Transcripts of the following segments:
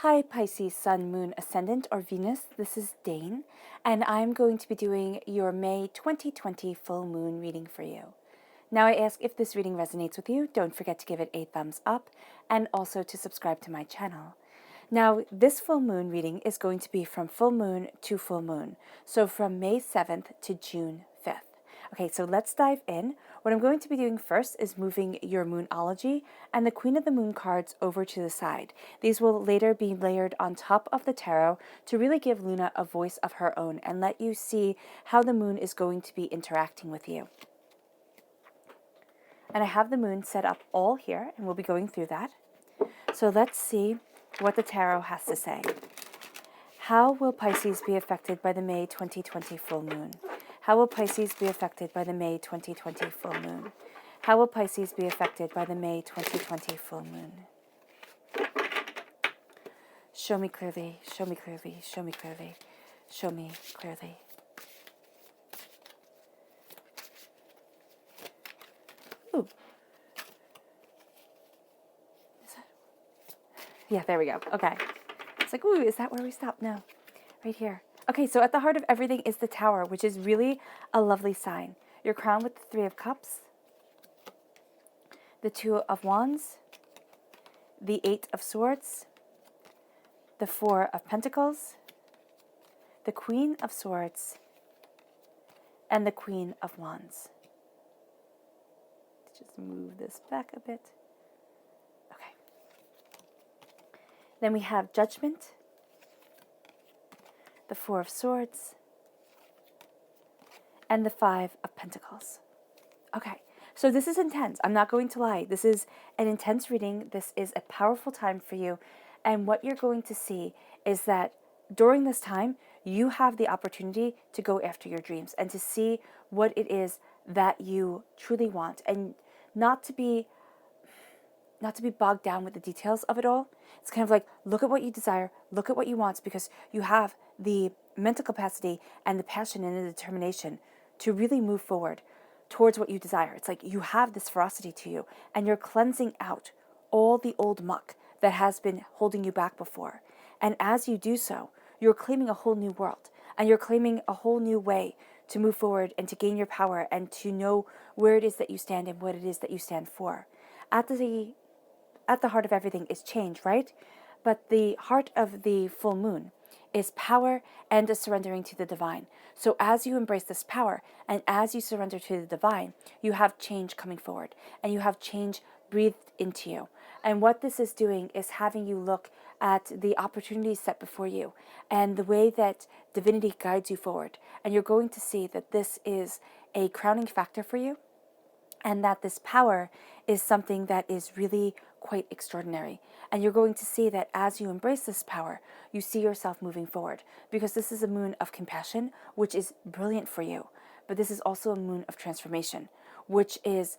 Hi Pisces, Sun, Moon, Ascendant, or Venus. This is Dane, and I'm going to be doing your May 2020 full moon reading for you. Now I ask if this reading resonates with you, don't forget to give it a thumbs up, and also to subscribe to my channel. Now, this full moon reading is going to be from full moon to full moon, so from May 7th to June 5th. Okay, so let's dive in. What I'm going to be doing first is moving your Moonology and the Queen of the Moon cards over to the side. These will later be layered on top of the tarot to really give Luna a voice of her own and let you see how the moon is going to be interacting with you. And I have the moon set up all here, and we'll be going through that. So let's see what the tarot has to say. How will Pisces be affected by the May 2020 full moon? How will Pisces be affected by the May 2020 full moon? How will Pisces be affected by the May 2020 full moon? Show me clearly, show me clearly, show me clearly, show me clearly. Ooh. Yeah, there we go. Okay. It's like, ooh, is that where we stop? No. Right here. Okay, so at the heart of everything is the Tower, which is really a lovely sign. You're crowned with the Three of Cups, the Two of Wands, the Eight of Swords, the Four of Pentacles, the Queen of Swords, and the Queen of Wands. Let's just move this back a bit. Okay. Then we have Judgment, the Four of Swords, and the Five of Pentacles. Okay, so this is intense. I'm not going to lie. This is an intense reading. This is a powerful time for you. And what you're going to see is that during this time, you have the opportunity to go after your dreams and to see what it is that you truly want, and not to be bogged down with the details of it all. It's kind of like, look at what you desire, look at what you want, because you have the mental capacity and the passion and the determination to really move forward towards what you desire. It's like you have this ferocity to you, and you're cleansing out all the old muck that has been holding you back before. And as you do so, you're claiming a whole new world, and you're claiming a whole new way to move forward and to gain your power and to know where it is that you stand and what it is that you stand for. At the heart of everything is change, right? But the heart of the full moon is power and a surrendering to the divine. So as you embrace this power and as you surrender to the divine, you have change coming forward and you have change breathed into you. And what this is doing is having you look at the opportunities set before you and the way that divinity guides you forward. And you're going to see that this is a crowning factor for you, and that this power is something that is really quite extraordinary. And you're going to see that as you embrace this power, you see yourself moving forward, because this is a moon of compassion, which is brilliant for you. But this is also a moon of transformation, which is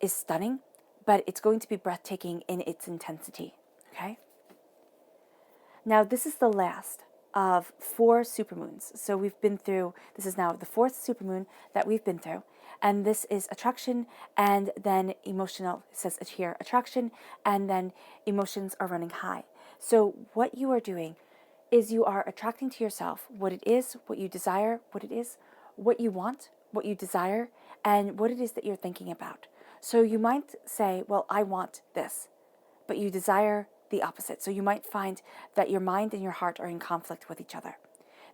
stunning, but it's going to be breathtaking in its intensity. Okay? Now, this is the last of 4 supermoons. So we've been through, this is now the 4th supermoon that we've been through. And this is attraction and then emotional. It says it here, attraction, and then emotions are running high. So what you are doing is you are attracting to yourself what it is, what you desire, what it is, what you want, what you desire, and what it is that you're thinking about. So you might say, well, I want this, but you desire the opposite. So you might find that your mind and your heart are in conflict with each other.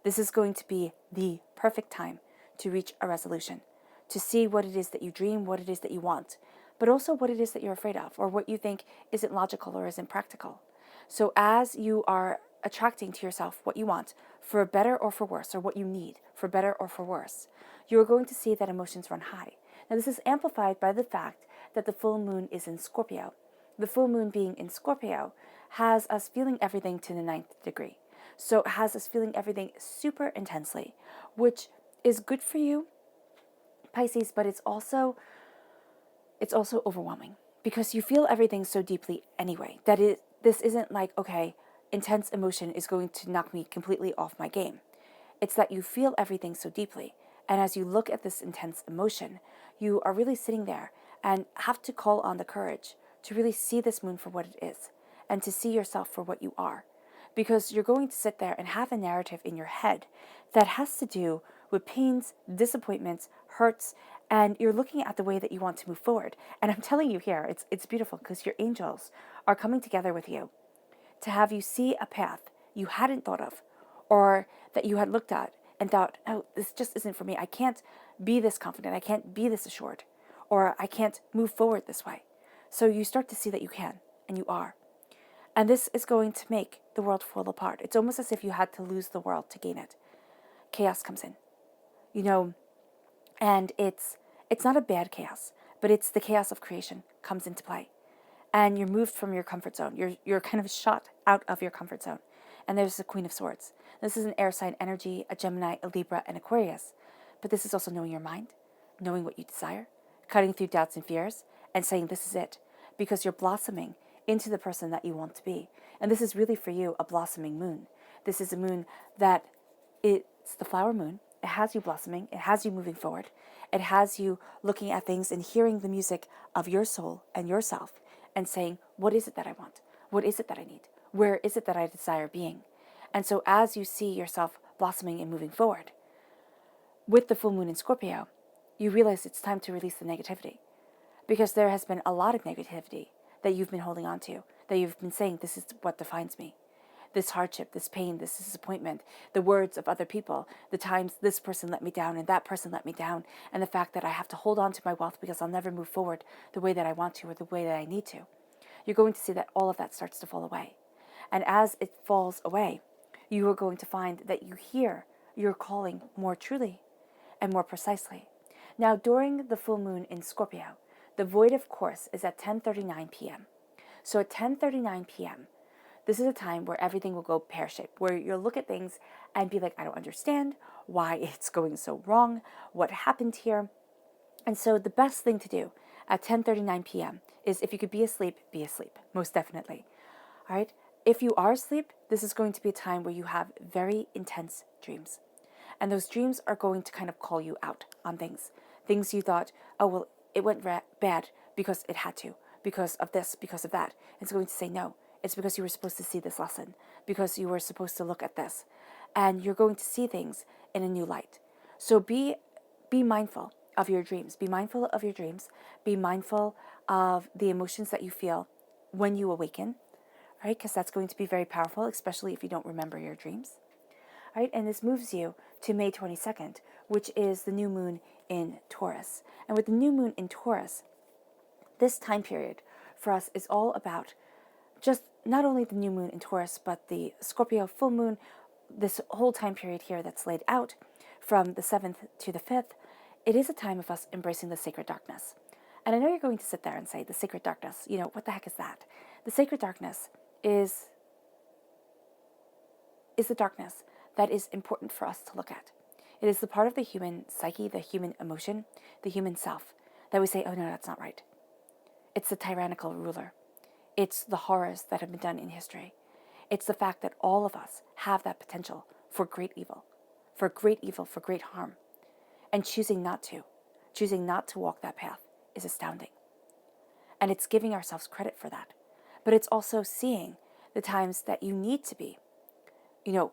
This is going to be the perfect time to reach a resolution, to see what it is that you dream, what it is that you want, but also what it is that you're afraid of, or what you think isn't logical or isn't practical. So as you are attracting to yourself what you want, for better or for worse, or what you need, for better or for worse, you're going to see that emotions run high. Now this is amplified by the fact that the full moon is in Scorpio. The full moon being in Scorpio has us feeling everything to the 9th degree. So it has us feeling everything super intensely, which is good for you, Pisces, but it's also overwhelming, because you feel everything so deeply anyway that this isn't like, okay, intense emotion is going to knock me completely off my game. It's that you feel everything so deeply, and as you look at this intense emotion, you are really sitting there and have to call on the courage to really see this moon for what it is and to see yourself for what you are. because you're going to sit there and have a narrative in your head that has to do with pains, disappointments, hurts, and you're looking at the way that you want to move forward. And I'm telling you here, it's beautiful because your angels are coming together with you to have you see a path you hadn't thought of, or that you had looked at and thought, oh, this just isn't for me. I can't be this confident. I can't be this assured, or I can't move forward this way. So you start to see that you can, and you are. And this is going to make the world fall apart. It's almost as if you had to lose the world to gain it. Chaos comes in, and it's not a bad chaos, but it's the chaos of creation comes into play. And you're moved from your comfort zone. You're kind of shot out of your comfort zone. And there's the Queen of Swords. This is an air sign energy, a Gemini, a Libra, and Aquarius. But this is also knowing your mind, knowing what you desire, cutting through doubts and fears, and saying this is it, because you're blossoming into the person that you want to be. And this is really for you a blossoming moon. This is a moon that it's the flower moon. It has you blossoming. It has you moving forward. It has you looking at things and hearing the music of your soul and yourself and saying, what is it that I want? What is it that I need? Where is it that I desire being? And so as you see yourself blossoming and moving forward, with the full moon in Scorpio, you realize it's time to release the negativity. Because there has been a lot of negativity that you've been holding on to, that you've been saying, this is what defines me. This hardship, this pain, this disappointment, the words of other people, the times this person let me down and that person let me down, and the fact that I have to hold on to my wealth because I'll never move forward the way that I want to or the way that I need to. You're going to see that all of that starts to fall away. And as it falls away, you are going to find that you hear your calling more truly and more precisely. Now, during the full moon in Scorpio, the void of course is at 10:39 p.m. So at 10:39 p.m., this is a time where everything will go pear-shaped, where you'll look at things and be like, I don't understand why it's going so wrong, what happened here. And so the best thing to do at 10:39 p.m. is, if you could be asleep, most definitely. All right? If you are asleep, this is going to be a time where you have very intense dreams. And those dreams are going to kind of call you out on things. Things you thought, oh, well, it went bad because it had to, because of this, because of that. It's going to say, no, it's because you were supposed to see this lesson, because you were supposed to look at this. And you're going to see things in a new light. So be mindful of your dreams. Be mindful of your dreams. Be mindful of the emotions that you feel when you awaken, right? Because that's going to be very powerful, especially if you don't remember your dreams. Right? And this moves you to May 22nd, which is the new moon in Taurus. And with the new moon in Taurus, this time period for us is all about just not only the new moon in Taurus, but the Scorpio full moon, this whole time period here that's laid out from the 7th to the 5th. It is a time of us embracing the sacred darkness. And I know you're going to sit there and say, the sacred darkness, what the heck is that? The sacred darkness is the darkness that is important for us to look at. It is the part of the human psyche, the human emotion, the human self, that we say, oh no, that's not right. It's the tyrannical ruler. It's the horrors that have been done in history. It's the fact that all of us have that potential for great evil, for great harm. And choosing not to walk that path is astounding. And it's giving ourselves credit for that. But it's also seeing the times that you need to be,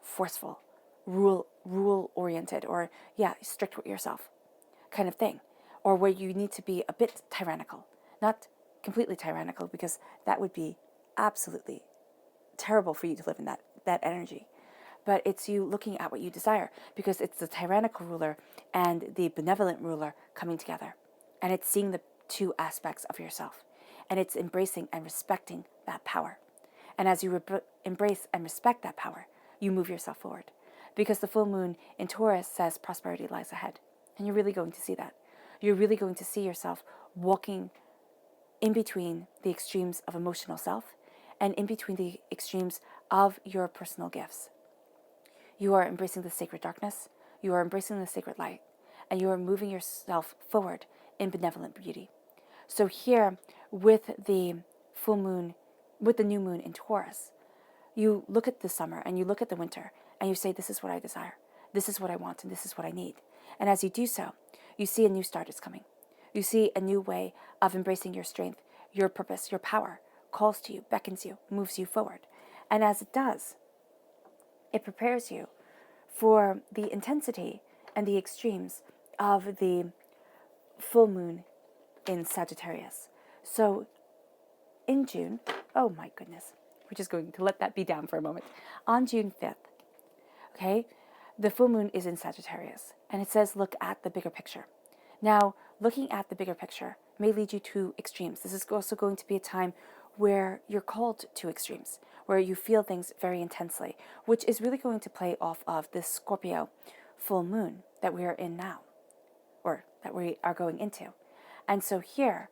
forceful, rule-oriented, or, strict with yourself kind of thing. Or where you need to be a bit tyrannical. Not completely tyrannical, because that would be absolutely terrible for you to live in that energy. But it's you looking at what you desire, because it's the tyrannical ruler and the benevolent ruler coming together. And it's seeing the two aspects of yourself. And it's embracing and respecting that power. And as you embrace and respect that power, you move yourself forward. Because the full moon in Taurus says prosperity lies ahead. And you're really going to see that. You're really going to see yourself walking in between the extremes of emotional self and in between the extremes of your personal gifts. You are embracing the sacred darkness. You are embracing the sacred light. And you are moving yourself forward in benevolent beauty. So here, with the full moon, with the new moon in Taurus, you look at the summer and you look at the winter and you say, this is what I desire. This is what I want and this is what I need. And as you do so, you see a new start is coming. You see a new way of embracing your strength, your purpose, your power, calls to you, beckons you, moves you forward. And as it does, It prepares you for the intensity and the extremes of the full moon in Sagittarius. So in June, oh my goodness, we're just going to let that be down for a moment. On June 5th, okay, the full moon is in Sagittarius, and it says look at the bigger picture. Now, looking at the bigger picture may lead you to extremes. This is also going to be a time where you're called to extremes, where you feel things very intensely, which is really going to play off of this Scorpio full moon that we are in now, or that we are going into. And so here,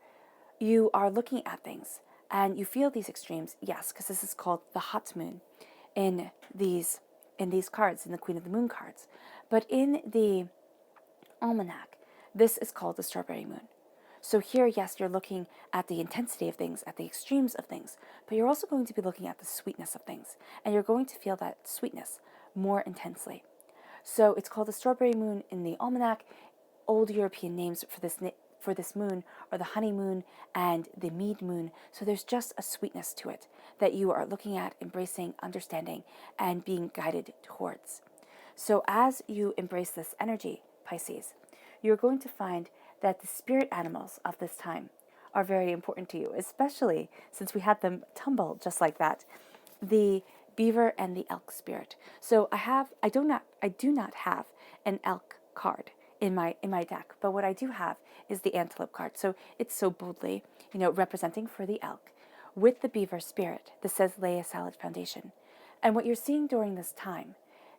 you are looking at things and you feel these extremes, yes, because this is called the hot moon in these cards, in the Queen of the Moon cards. But in the almanac, this is called the strawberry moon. So here, yes, you're looking at the intensity of things, at the extremes of things, but you're also going to be looking at the sweetness of things, and you're going to feel that sweetness more intensely. So it's called the strawberry moon in the almanac. Old European names for this moon are the honeymoon and the mead moon. So there's just a sweetness to it that you are looking at, embracing, understanding, and being guided towards. So as you embrace this energy, Pisces, you're going to find that the spirit animals of this time are very important to you, especially since we had them tumble just like that. The beaver and the elk spirit. So I do not have an elk card in my deck, but what I do have is the antelope card. So it's so boldly, representing for the elk with the beaver spirit that says lay a solid foundation. And what you're seeing during this time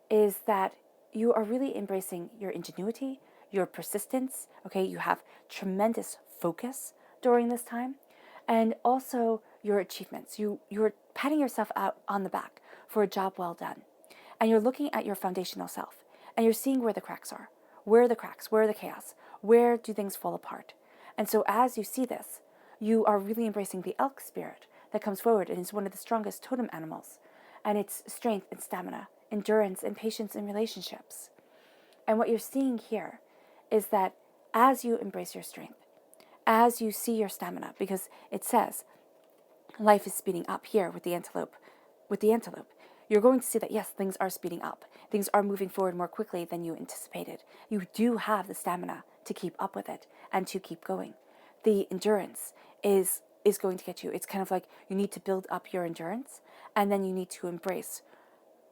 is that you are really embracing your ingenuity, your persistence, okay? You have tremendous focus during this time, and also your achievements. You're patting yourself out on the back for a job well done. And you're looking at your foundational self, and you're seeing where the cracks are. Where are the cracks? Where are the chaos? Where do things fall apart? And so as you see this, you are really embracing the elk spirit that comes forward and is one of the strongest totem animals. And it's strength and stamina, endurance and patience in relationships. And what you're seeing here is that as you embrace your strength, as you see your stamina, because it says life is speeding up here with the antelope, you're going to see that yes, things are speeding up. Things are moving forward more quickly than you anticipated. You do have the stamina to keep up with it and to keep going. The endurance is going to get you. It's kind of like you need to build up your endurance, and then you need to embrace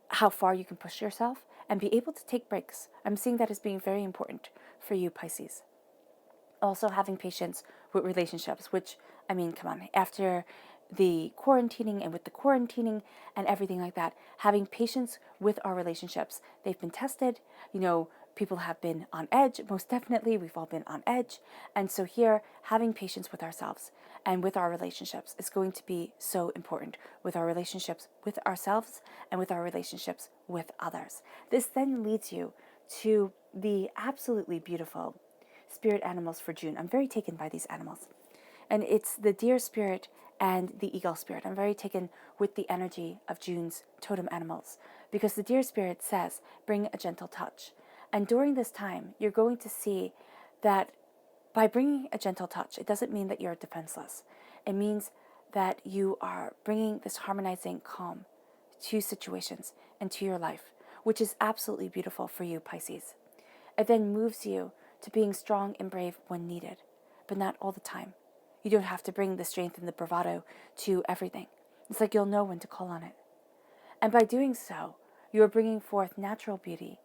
how far you can push yourself and be able to take breaks. I'm seeing that as being very important for you, Pisces. Also having patience with relationships, which, I mean, come on, after the quarantining and with the quarantining and everything like that, having patience with our relationships. They've been tested, people have been on edge, most definitely, we've all been on edge. And so here, having patience with ourselves and with our relationships is going to be so important, with our relationships with ourselves and with our relationships with others. This then leads you to the absolutely beautiful spirit animals for June. I'm very taken by these animals. And it's the deer spirit and the eagle spirit. I'm very taken with the energy of June's totem animals because the deer spirit says, bring a gentle touch. And during this time, you're going to see that by bringing a gentle touch, it doesn't mean that you're defenseless. It means that you are bringing this harmonizing calm to situations and to your life, which is absolutely beautiful for you, Pisces. It then moves you to being strong and brave when needed, but not all the time. You don't have to bring the strength and the bravado to everything. It's like you'll know when to call on it. And by doing so, you are bringing forth natural beauty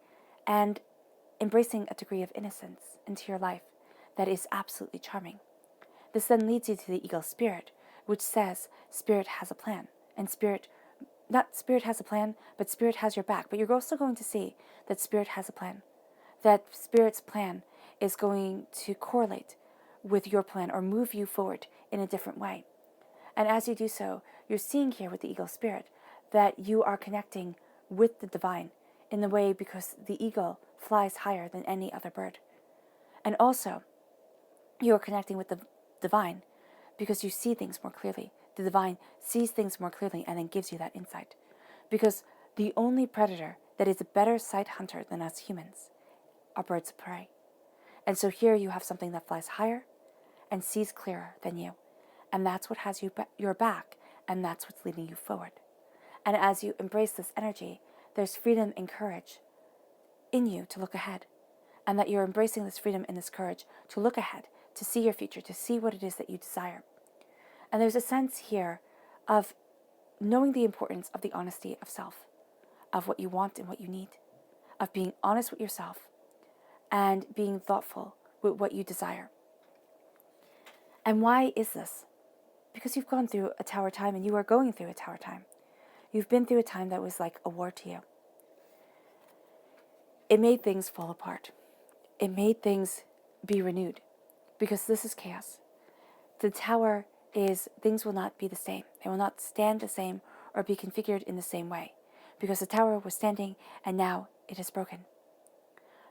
and embracing a degree of innocence into your life that is absolutely charming. This then leads you to the eagle spirit, which says spirit has a plan. And not spirit has a plan, but spirit has your back. But you're also going to see that spirit has a plan. That spirit's plan is going to correlate with your plan or move you forward in a different way. And as you do so, you're seeing here with the eagle spirit that you are connecting with the divine in the way because the eagle flies higher than any other bird. And also, you are connecting with the divine because you see things more clearly. The divine sees things more clearly and then gives you that insight. Because the only predator that is a better sight hunter than us humans are birds of prey. And so here you have something that flies higher and sees clearer than you. And that's what has your back, and that's what's leading you forward. And as you embrace this energy, there's freedom and courage in you to look ahead, and that you're embracing this freedom and this courage to look ahead, to see your future, to see what it is that you desire. And there's a sense here of knowing the importance of the honesty of self, of what you want and what you need, of being honest with yourself and being thoughtful with what you desire. And why is this? Because you've gone through a tower time, and you are going through a tower time. You've been through a time that was like a war to you. It made things fall apart. It made things be renewed, because this is chaos. The tower is things will not be the same. They will not stand the same or be configured in the same way, because the tower was standing and now it is broken.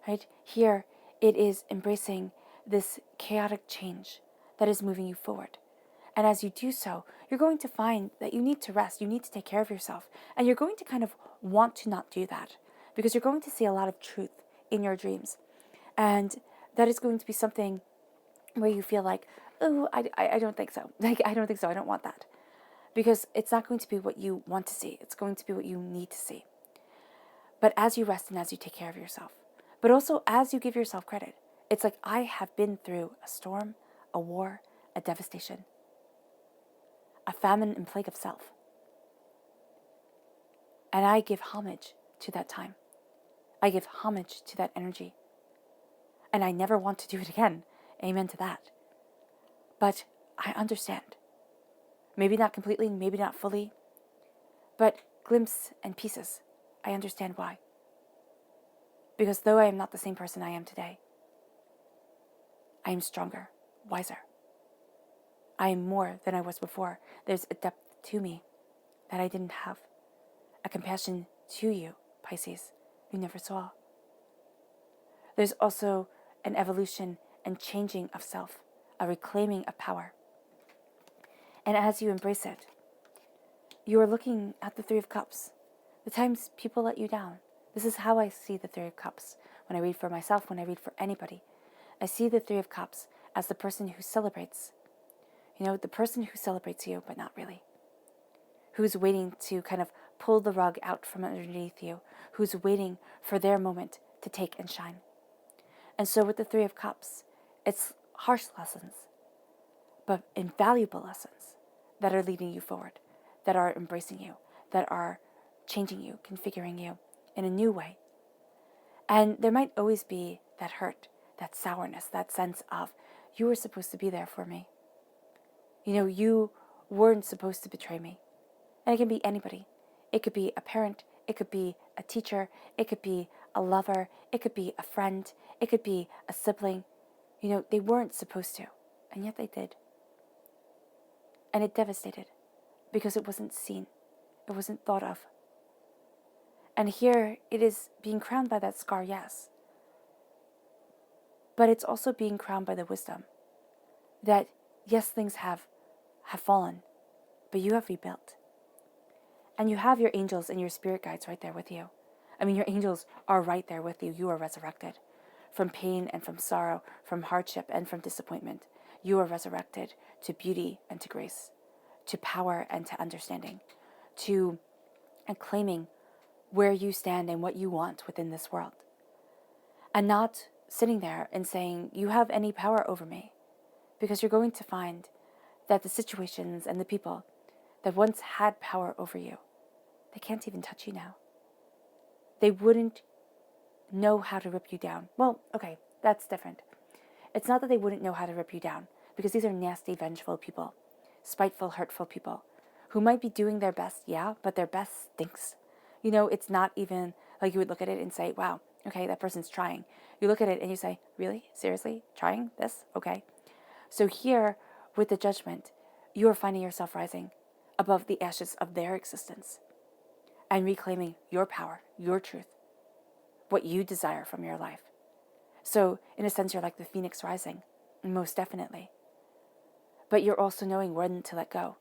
Right? Here it is embracing this chaotic change that is moving you forward. And as you do so, you're going to find that you need to rest, you need to take care of yourself, and you're going to kind of want to not do that, because you're going to see a lot of truth in your dreams. And that is going to be something where you feel like, oh, I don't think so. Like, I don't think so. I don't want that. Because it's not going to be what you want to see. It's going to be what you need to see. But as you rest and as you take care of yourself, but also as you give yourself credit, it's like, I have been through a storm, a war, a devastation, a famine and plague of self. And I give homage to that time. I give homage to that energy. And I never want to do it again. Amen to that. But I understand. Maybe not completely, maybe not fully, but glimpses and pieces. I understand why. Because though I am not the same person I am today, I am stronger, wiser. I am more than I was before. There's a depth to me that I didn't have. A compassion to you, Pisces, you never saw. There's also an evolution and changing of self, a reclaiming of power. And as you embrace it, you are looking at the Three of Cups. The times people let you down. This is how I see the Three of Cups. When I read for myself, when I read for anybody, I see the Three of Cups as the person who celebrates. You know, the person who celebrates you, but not really. Who's waiting to kind of pull the rug out from underneath you. Who's waiting for their moment to take and shine. And so with the Three of Cups, it's harsh lessons, but invaluable lessons that are leading you forward, that are embracing you, that are changing you, configuring you in a new way. And there might always be that hurt, that sourness, that sense of, you were supposed to be there for me. You know, you weren't supposed to betray me. And it can be anybody. It could be a parent, it could be a teacher, it could be a lover, it could be a friend, it could be a sibling. You know, they weren't supposed to, and yet they did. And it devastated, because it wasn't seen, it wasn't thought of. And here it is being crowned by that scar, yes. But it's also being crowned by the wisdom that, yes, things have fallen, but you have rebuilt. And you have your angels and your spirit guides right there with you. I mean, your angels are right there with you. You are resurrected from pain and from sorrow, from hardship and from disappointment. You are resurrected to beauty and to grace, to power and to understanding, to claiming where you stand and what you want within this world. And not sitting there and saying, you have any power over me. Because you're going to find that the situations and the people that once had power over you, they can't even touch you now. They wouldn't know how to rip you down. Well, okay, that's different. It's not that they wouldn't know how to rip you down, because these are nasty, vengeful people, spiteful, hurtful people, who might be doing their best, yeah, but their best stinks. You know, it's not even like you would look at it and say, wow, okay, that person's trying. You look at it and you say, really? Seriously? Trying this? Okay. So here, with the judgment, you are finding yourself rising above the ashes of their existence and reclaiming your power, your truth, what you desire from your life. So, in a sense, you're like the phoenix rising, most definitely. But you're also knowing when to let go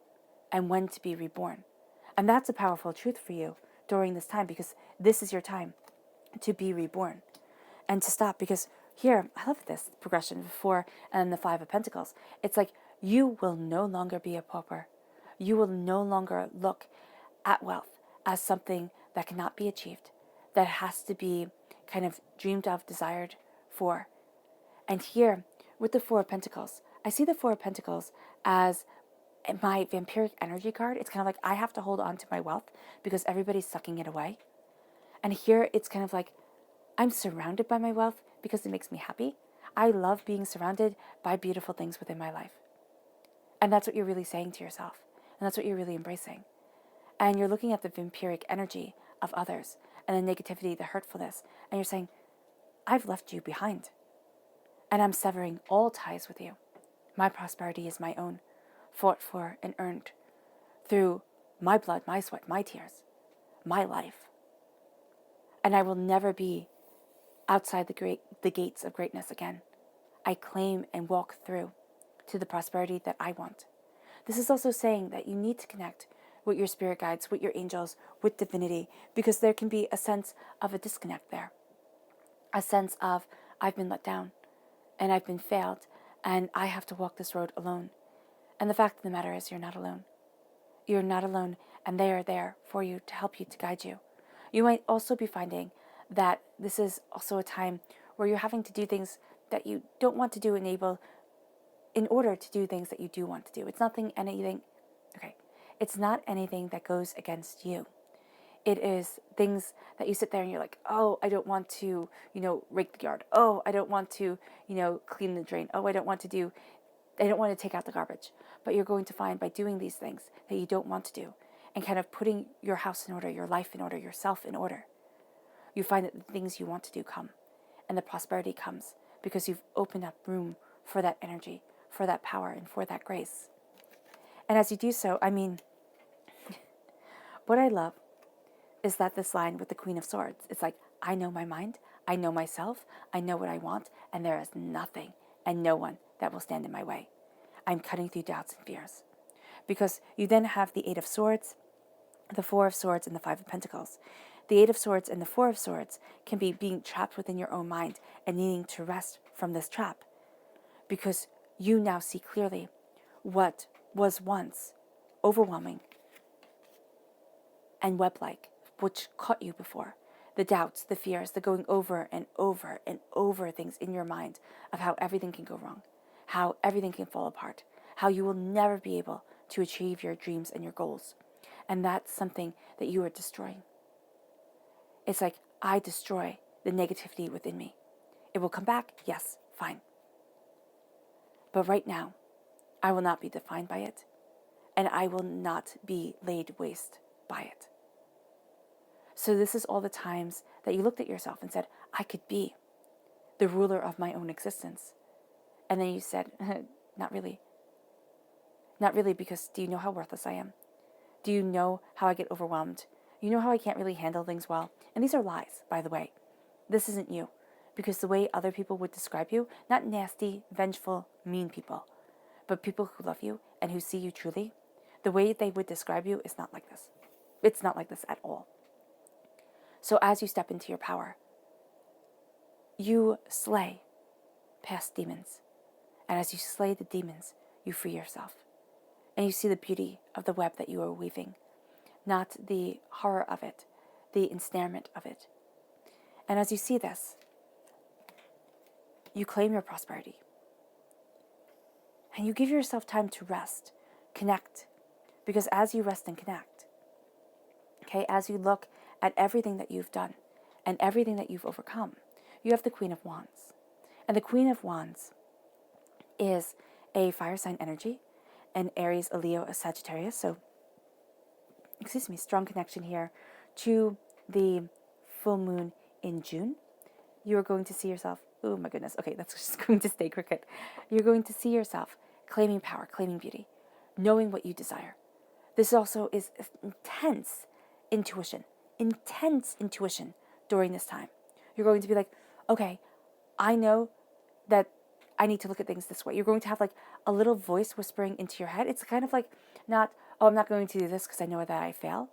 and when to be reborn. And that's a powerful truth for you during this time, because this is your time to be reborn and to stop. Because here, I love this progression before and the Five of Pentacles. It's like you will no longer be a pauper. You will no longer look at wealth as something that cannot be achieved, that has to be kind of dreamed of, desired for. And here, with the Four of Pentacles, I see the Four of Pentacles as my vampiric energy card. It's kind of like I have to hold on to my wealth because everybody's sucking it away. And here, it's kind of like I'm surrounded by my wealth because it makes me happy. I love being surrounded by beautiful things within my life. And that's what you're really saying to yourself. And that's what you're really embracing. And you're looking at the vampiric energy of others and the negativity, the hurtfulness. And you're saying, I've left you behind. And I'm severing all ties with you. My prosperity is my own, fought for and earned through my blood, my sweat, my tears, my life. And I will never be outside the gates of greatness again. I claim and walk through to the prosperity that I want. This is also saying that you need to connect with your spirit guides, with your angels, with divinity, because there can be a sense of a disconnect there. A sense of, I've been let down, and I've been failed, and I have to walk this road alone. And the fact of the matter is, you're not alone. You're not alone, and they are there for you, to help you, to guide you. You might also be finding that this is also a time where you're having to do things that you don't want to do in order to do things that you do want to do. It's not anything that goes against you. It is things that you sit there and you're like, oh, I don't want to, rake the yard. Oh, I don't want to, clean the drain. Oh, I don't want to take out the garbage. But you're going to find by doing these things that you don't want to do and kind of putting your house in order, your life in order, yourself in order, you find that the things you want to do come and the prosperity comes because you've opened up room for that energy, for that power, and for that grace. And as you do so, what I love is that this line with the Queen of Swords, it's like, I know my mind, I know myself, I know what I want, and there is nothing and no one that will stand in my way. I'm cutting through doubts and fears. Because you then have the Eight of Swords, the Four of Swords, and the Five of Pentacles. The Eight of Swords and the Four of Swords can be being trapped within your own mind and needing to rest from this trap. Because you now see clearly what was once overwhelming and web-like, which caught you before. The doubts, the fears, the going over and over and over things in your mind of how everything can go wrong, how everything can fall apart, how you will never be able to achieve your dreams and your goals. And that's something that you are destroying. It's like, I destroy the negativity within me. It will come back, yes, fine. But right now, I will not be defined by it, and I will not be laid waste by it. So this is all the times that you looked at yourself and said, I could be the ruler of my own existence. And then you said, not really. Not really, because do you know how worthless I am? Do you know how I get overwhelmed? You know how I can't really handle things well? And these are lies, by the way. This isn't you. Because the way other people would describe you, not nasty, vengeful, mean people, but people who love you and who see you truly, the way they would describe you is not like this. It's not like this at all. So as you step into your power, you slay past demons. And as you slay the demons, you free yourself. And you see the beauty of the web that you are weaving, not the horror of it, the ensnarement of it. And as you see this, you claim your prosperity. And you give yourself time to rest, connect. Because as you rest and connect, as you look at everything that you've done and everything that you've overcome, you have the Queen of Wands. And the Queen of Wands is a fire sign energy, an Aries, a Leo, a Sagittarius. So, strong connection here to the full moon in June. You are going to see yourself, oh my goodness, okay, that's just going to stay cricket. You're going to see yourself claiming power, claiming beauty, knowing what you desire. This also is intense intuition during this time. You're going to be like, okay, I know that I need to look at things this way. You're going to have like a little voice whispering into your head. It's kind of like not, oh, I'm not going to do this because I know that I fail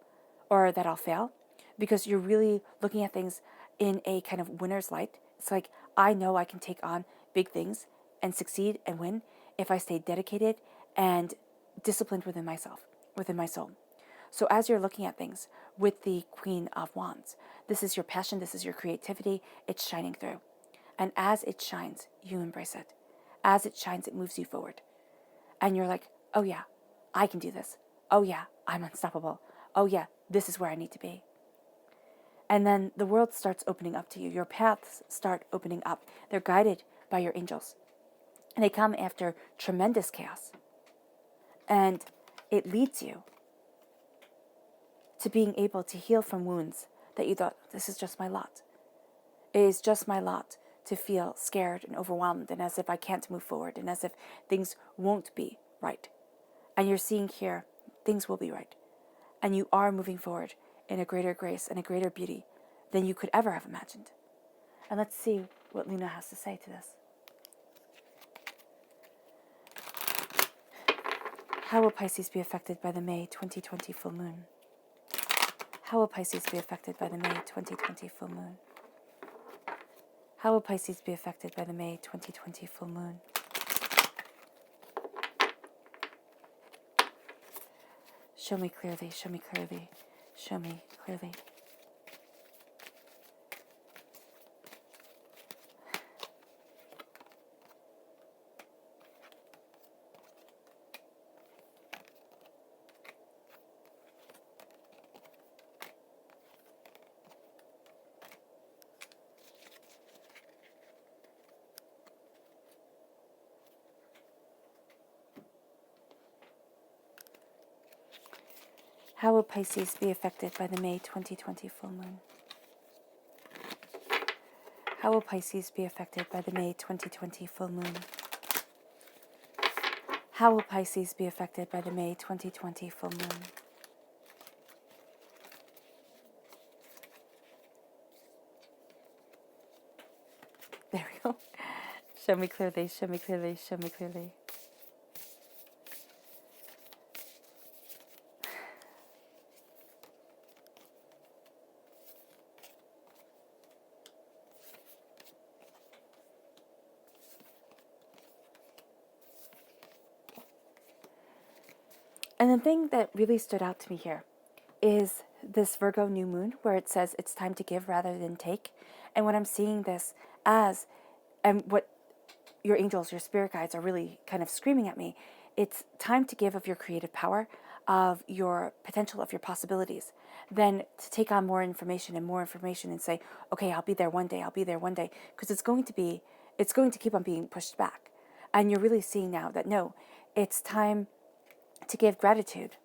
or that I'll fail, because you're really looking at things in a kind of winner's light. It's like, I know I can take on big things and succeed and win if I stay dedicated and disciplined within myself, within my soul. So as you're looking at things with the Queen of Wands, this is your passion, this is your creativity, it's shining through. And as it shines, you embrace it. As it shines, it moves you forward. And you're like, oh yeah, I can do this. Oh yeah, I'm unstoppable. Oh yeah, this is where I need to be. And then the world starts opening up to you. Your paths start opening up. They're guided by your angels. And they come after tremendous chaos. And it leads you to being able to heal from wounds that you thought, this is just my lot. It is just my lot to feel scared and overwhelmed and as if I can't move forward and as if things won't be right. And you're seeing here, things will be right. And you are moving forward in a greater grace and a greater beauty than you could ever have imagined. And let's see what Luna has to say to this. How will Pisces be affected by the May 2020 full moon? How will Pisces be affected by the May 2020 full moon? How will Pisces be affected by the May 2020 full moon? Show me clearly, show me clearly, show me clearly. How will Pisces be affected by the May 2020 full moon? How will Pisces be affected by the May 2020 full moon? How will Pisces be affected by the May 2020 full moon? There we go. Show me clearly, show me clearly, show me clearly. And the thing that really stood out to me here is this Virgo new moon where it says it's time to give rather than take. And when I'm seeing this as, and what your angels, your spirit guides are really kind of screaming at me, it's time to give of your creative power, of your potential, of your possibilities, then to take on more information and say, okay, I'll be there one day, because it's going to keep on being pushed back. And you're really seeing now that no, it's time to give gratitude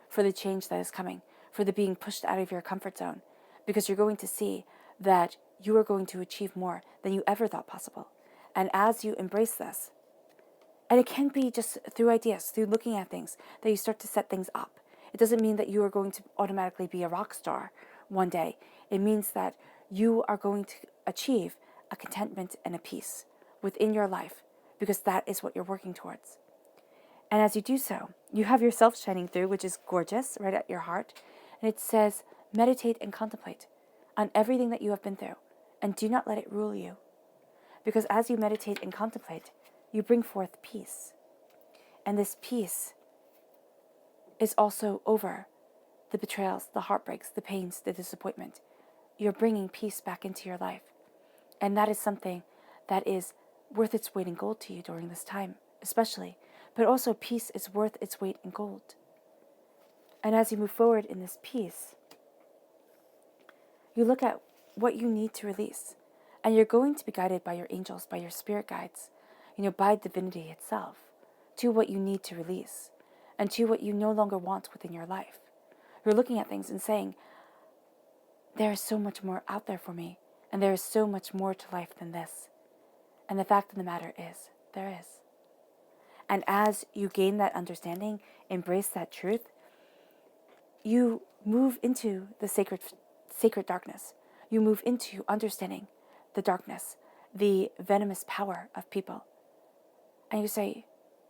for the change that is coming, for the being pushed out of your comfort zone, because you're going to see that you are going to achieve more than you ever thought possible. And as you embrace this, and it can be just through ideas, through looking at things, that you start to set things up. It doesn't mean that you are going to automatically be a rock star one day. It means that you are going to achieve a contentment and a peace within your life, because that is what you're working towards. And as you do so, you have yourself shining through, which is gorgeous, right at your heart. And it says, meditate and contemplate on everything that you have been through, and do not let it rule you. Because as you meditate and contemplate, you bring forth peace. And this peace is also over the betrayals, the heartbreaks, the pains, the disappointment. You're bringing peace back into your life. And that is something that is worth its weight in gold to you during this time, especially. But also peace is worth its weight in gold. And as you move forward in this peace, you look at what you need to release. And you're going to be guided by your angels, by your spirit guides, by divinity itself, to what you need to release, and to what you no longer want within your life. You're looking at things and saying, there is so much more out there for me, and there is so much more to life than this. And the fact of the matter is, there is. And as you gain that understanding, embrace that truth, you move into the sacred darkness. You move into understanding the darkness, the venomous power of people. And you say,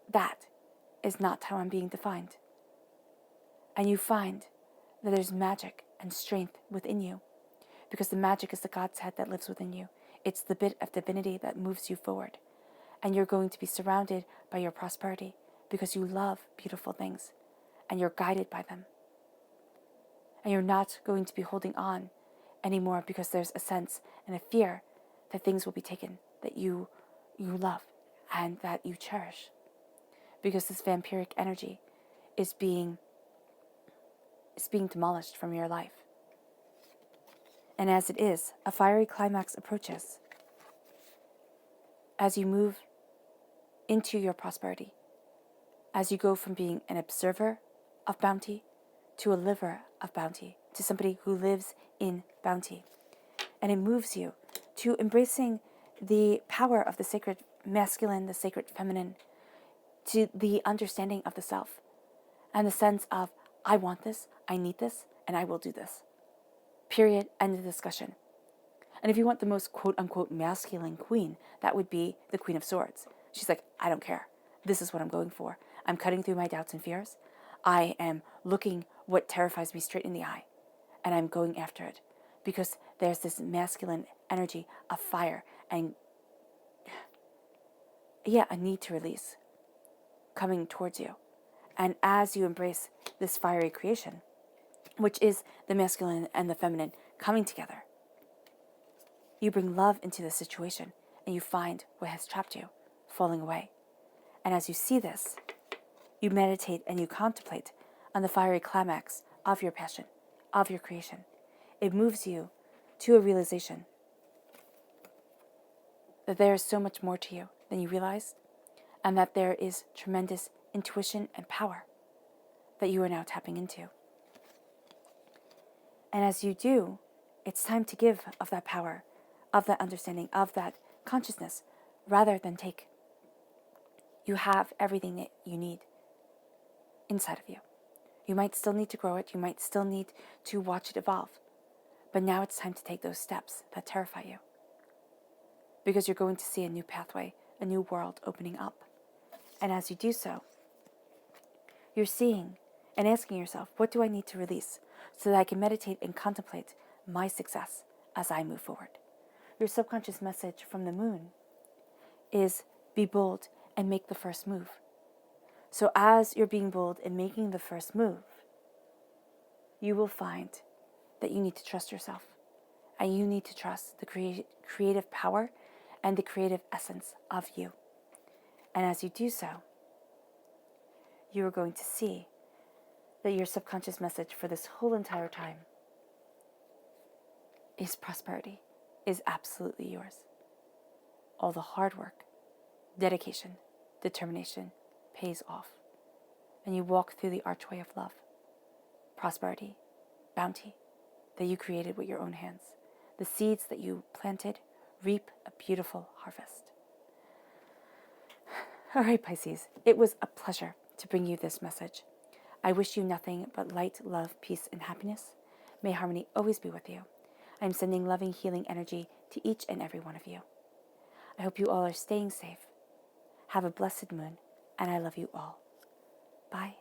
that is not how I'm being defined. And you find that there's magic and strength within you, because the magic is the God's head that lives within you. It's the bit of divinity that moves you forward. And you're going to be surrounded by your prosperity because you love beautiful things and you're guided by them. And you're not going to be holding on anymore because there's a sense and a fear that things will be taken that you love and that you cherish. Because this vampiric energy is being demolished from your life. And as it is, a fiery climax approaches as you move into your prosperity, as you go from being an observer of bounty to a liver of bounty, to somebody who lives in bounty. And it moves you to embracing the power of the sacred masculine, the sacred feminine, to the understanding of the self and the sense of, I want this, I need this, and I will do this. Period. End of discussion. And if you want the most quote-unquote masculine queen, that would be the Queen of Swords. She's like, I don't care. This is what I'm going for. I'm cutting through my doubts and fears. I am looking what terrifies me straight in the eye, and I'm going after it. Because there's this masculine energy of fire and, a need to release coming towards you. And as you embrace this fiery creation, which is the masculine and the feminine coming together, you bring love into the situation and you find what has trapped you falling away. And as you see this, you meditate and you contemplate on the fiery climax of your passion, of your creation. It moves you to a realization that there is so much more to you than you realize, and that there is tremendous intuition and power that you are now tapping into. And as you do, it's time to give of that power, of that understanding, of that consciousness, rather than take. You have everything that you need inside of you. You might still need to grow it, you might still need to watch it evolve, but now it's time to take those steps that terrify you. Because you're going to see a new pathway, a new world opening up. And as you do so, you're seeing and asking yourself, what do I need to release so that I can meditate and contemplate my success as I move forward? Your subconscious message from the moon is be bold and make the first move. So as you're being bold and making the first move, you will find that you need to trust yourself, and you need to trust the creative power and the creative essence of you. And as you do so, you are going to see that your subconscious message for this whole entire time is prosperity, is absolutely yours. All the hard work, dedication, determination pays off. And you walk through the archway of love, prosperity, bounty that you created with your own hands. The seeds that you planted reap a beautiful harvest. All right, Pisces, it was a pleasure to bring you this message. I wish you nothing but light, love, peace, and happiness. May harmony always be with you. I'm sending loving, healing energy to each and every one of you. I hope you all are staying safe. Have a blessed moon, and I love you all. Bye.